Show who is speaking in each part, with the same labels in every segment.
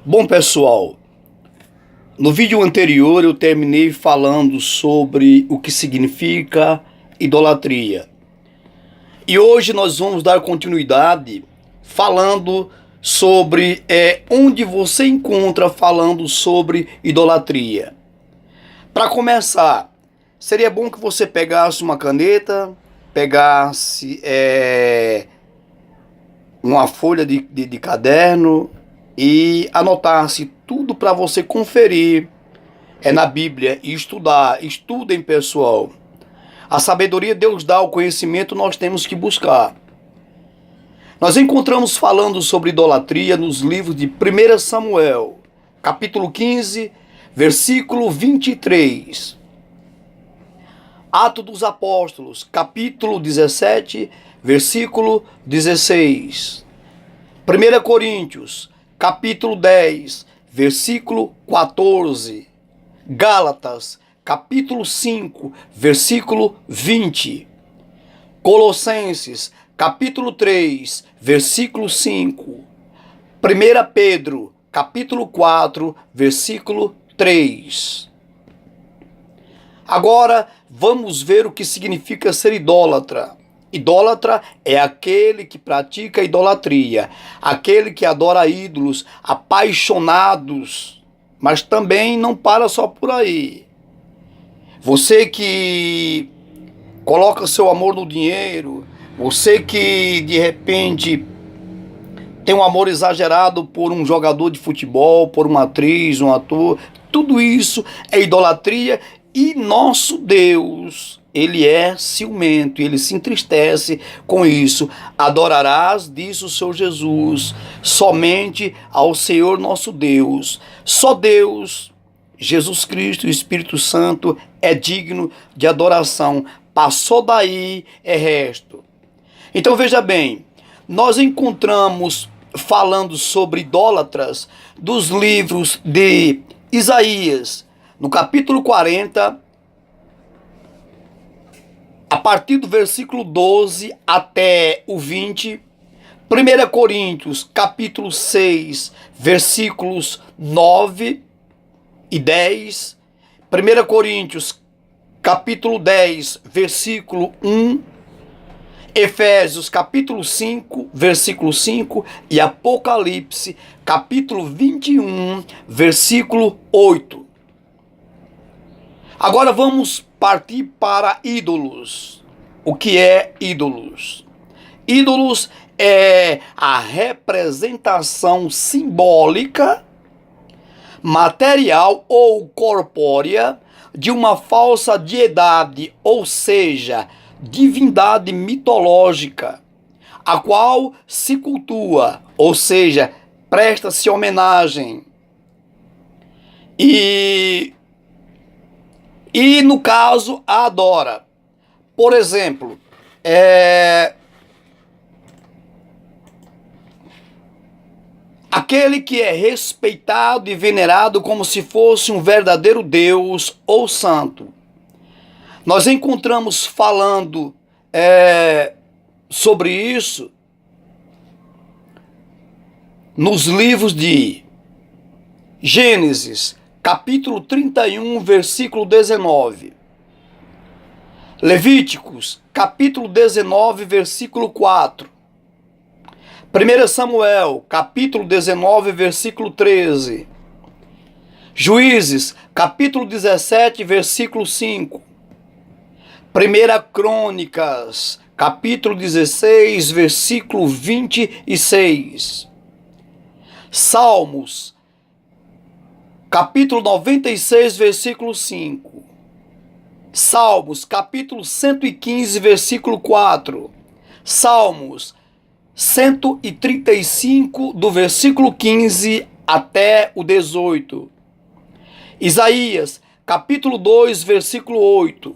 Speaker 1: Bom, pessoal, no vídeo anterior eu terminei falando sobre o que significa idolatria. E hoje nós vamos dar continuidade falando sobre onde você encontra falando sobre idolatria. Para começar, seria bom que você pegasse uma caneta, pegasse uma folha de caderno e anotasse tudo para você conferir na Bíblia e estudar. Estudem, pessoal. A sabedoria Deus dá, o conhecimento nós temos que buscar. Nós encontramos falando sobre idolatria nos livros de 1 Samuel, capítulo 15, versículo 23. Atos dos Apóstolos, capítulo 17, versículo 16. 1 Coríntios, capítulo 10, versículo 14. Gálatas, capítulo 5, versículo 20. Colossenses, capítulo 3, versículo 5. 1 Pedro, capítulo 4, versículo 3. Agora, vamos ver o que significa ser idólatra. Idólatra é aquele que pratica idolatria, aquele que adora ídolos, apaixonados, mas também não para só por aí. Você que coloca seu amor no dinheiro, você que de repente tem um amor exagerado por um jogador de futebol, por uma atriz, um ator, tudo isso é idolatria. E nosso Deus, ele é ciumento, ele se entristece com isso. Adorarás, disse o Senhor Jesus, somente ao Senhor nosso Deus. Só Deus, Jesus Cristo e o Espírito Santo é digno de adoração. Passou daí é resto. Então veja bem, nós encontramos falando sobre idólatras dos livros de Isaías, no capítulo 40, a partir do versículo 12 até o 20, 1 Coríntios, capítulo 6, versículos 9 e 10, 1 Coríntios, capítulo 10, versículo 1, Efésios, capítulo 5, versículo 5 e Apocalipse, capítulo 21, versículo 8. Agora vamos partir para ídolos. O que é ídolos? Ídolos é a representação simbólica, material ou corpórea de uma falsa deidade, ou seja, divindade mitológica, a qual se cultua, ou seja, presta-se homenagem. E no caso, a adora. Por exemplo, aquele que é respeitado e venerado como se fosse um verdadeiro Deus ou santo. Nós encontramos falando sobre isso nos livros de Gênesis, capítulo 31, versículo 19. Levíticos, capítulo 19, versículo 4. 1 Samuel, capítulo 19, versículo 13. Juízes, capítulo 17, versículo 5. 1 Crônicas, capítulo 16, versículo 26. Salmos, capítulo 96, versículo 5. Salmos, capítulo 115, versículo 4. Salmos 135, do versículo 15 até o 18. Isaías, capítulo 2, versículo 8.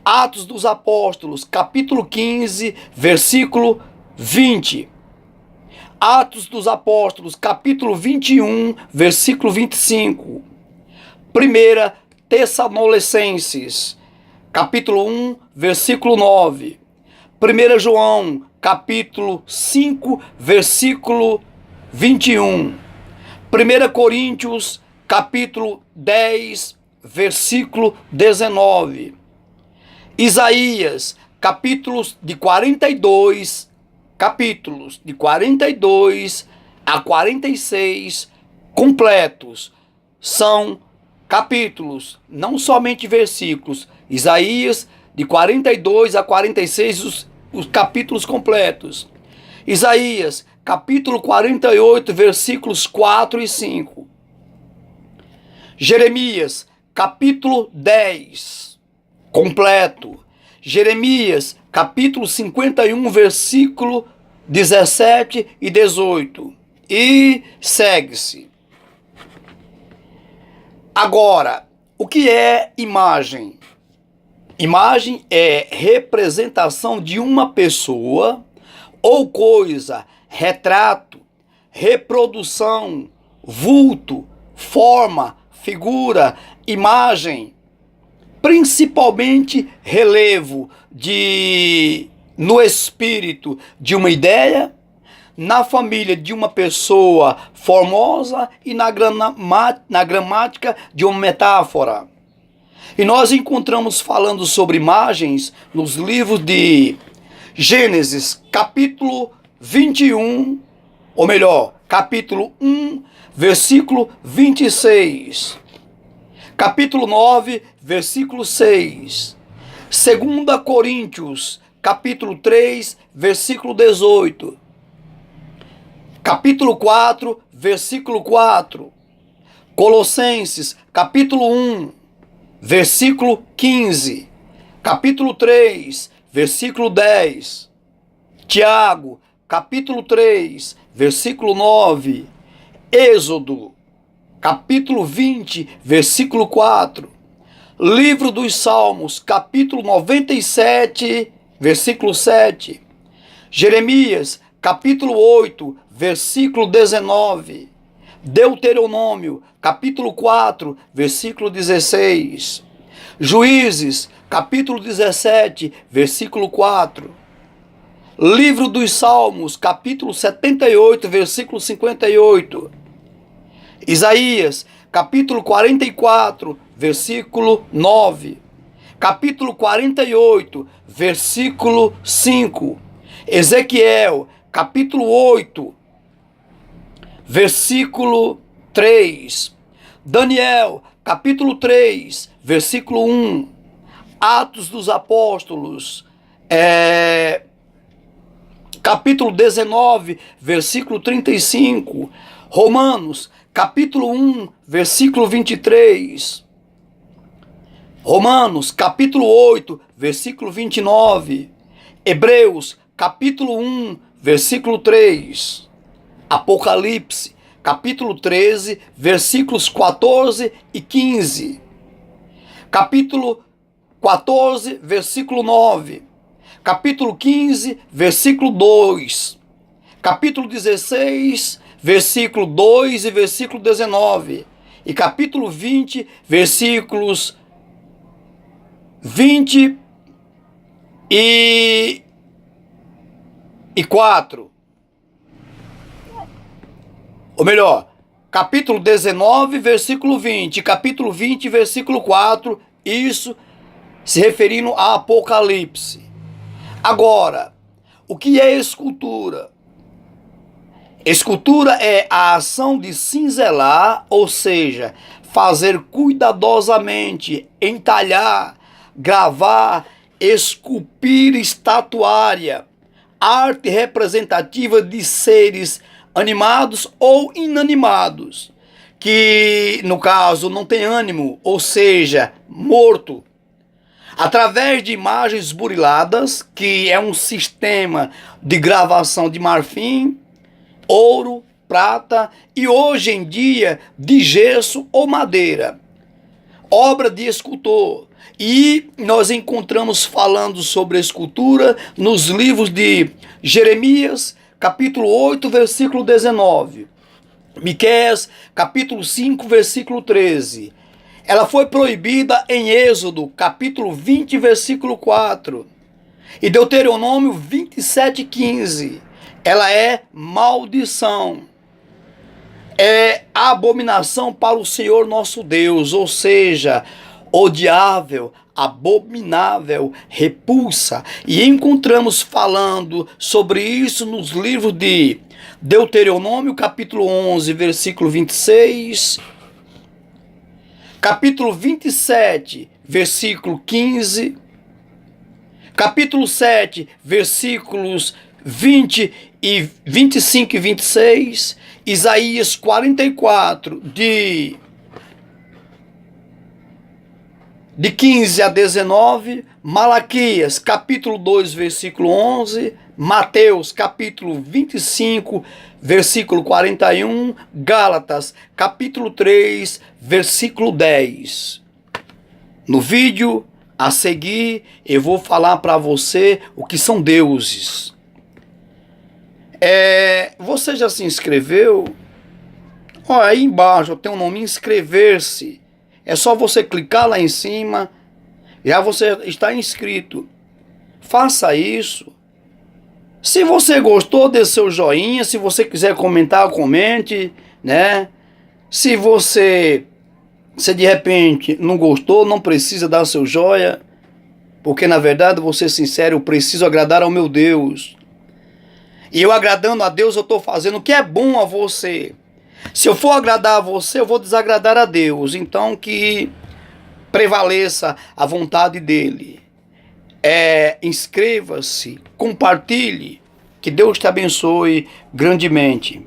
Speaker 1: Atos dos Apóstolos, capítulo 15, versículo 20. Atos dos Apóstolos, capítulo 21, versículo 25. 1 Tessalonicenses, capítulo 1, versículo 9. 1 João, capítulo 5, versículo 21. 1 Coríntios, capítulo 10, versículo 19. Isaías, capítulos de 42 a 46 completos. São capítulos, não somente versículos. Isaías, de 42 a 46, os capítulos completos. Isaías, capítulo 48, versículos 4 e 5. Jeremias, capítulo 10, completo. Jeremias, capítulo 51, versículo 17 e 18. E segue-se. Agora, o que é imagem? Imagem é representação de uma pessoa ou coisa, retrato, reprodução, vulto, forma, figura, imagem, principalmente relevo no espírito de uma ideia, na família de uma pessoa formosa e na gramática de uma metáfora. E nós encontramos falando sobre imagens nos livros de Gênesis, capítulo 21, ou melhor, capítulo 1, versículo 26. Capítulo 9, versículo 6. 2 Coríntios, capítulo 3, versículo 18. Capítulo 4, versículo 4. Colossenses, capítulo 1, versículo 15. Capítulo 3, versículo 10. Tiago, capítulo 3, versículo 9. Êxodo, capítulo 20, versículo 4. Livro dos Salmos, capítulo 97, versículo 7. Jeremias, capítulo 8, versículo 19. Deuteronômio, capítulo 4, versículo 16. Juízes, capítulo 17, versículo 4. Livro dos Salmos, capítulo 78, versículo 58. Isaías, capítulo 44, versículo 9. Capítulo 48, versículo 5. Ezequiel, capítulo 8, versículo 3. Daniel, capítulo 3, versículo 1. Atos dos Apóstolos, capítulo 19, versículo 35. Romanos, capítulo 1, versículo 23. Romanos, capítulo 8, versículo 29. Hebreus, capítulo 1, versículo 3. Apocalipse, capítulo 13, versículos 14 e 15. Capítulo 14, versículo 9. Capítulo 15, versículo 2. Capítulo 16, versículo 2 e versículo 19. E capítulo 20, versículos 20 e 4. Ou melhor, capítulo 19, versículo 20. Capítulo 20, versículo 4. Isso se referindo a Apocalipse. Agora, o que é escultura? Escultura é a ação de cinzelar, ou seja, fazer cuidadosamente, entalhar, gravar, esculpir estatuária, arte representativa de seres animados ou inanimados, que no caso não tem ânimo, ou seja, morto. Através de imagens buriladas, que é um sistema de gravação de marfim, ouro, prata e hoje em dia de gesso ou madeira. Obra de escultor. E nós encontramos falando sobre escultura nos livros de Jeremias, capítulo 8, versículo 19. Miqueias, capítulo 5, versículo 13. Ela foi proibida em Êxodo, capítulo 20, versículo 4. E Deuteronômio 27, 15. Ela é maldição. É abominação para o Senhor nosso Deus, ou seja, odiável, abominável, repulsa. E encontramos falando sobre isso nos livros de Deuteronômio, capítulo 11, versículo 26, capítulo 27, versículo 15, capítulo 7, versículos 20 e 25 e 26, Isaías 44, de 15 a 19, Malaquias, capítulo 2, versículo 11, Mateus, capítulo 25, versículo 41, Gálatas, capítulo 3, versículo 10. No vídeo a seguir, eu vou falar para você o que são deuses. Você já se inscreveu? Olha, aí embaixo tem um nome, inscrever-se. É só você clicar lá em cima, já você está inscrito. Faça isso. Se você gostou, dê seu joinha. Se você quiser comentar, comente, né? Se de repente não gostou, não precisa dar seu joia, porque na verdade, vou ser sincero, eu preciso agradar ao meu Deus. E eu agradando a Deus, eu estou fazendo o que é bom a você. Se eu for agradar a você, eu vou desagradar a Deus. Então que prevaleça a vontade dele. Inscreva-se, compartilhe. Que Deus te abençoe grandemente.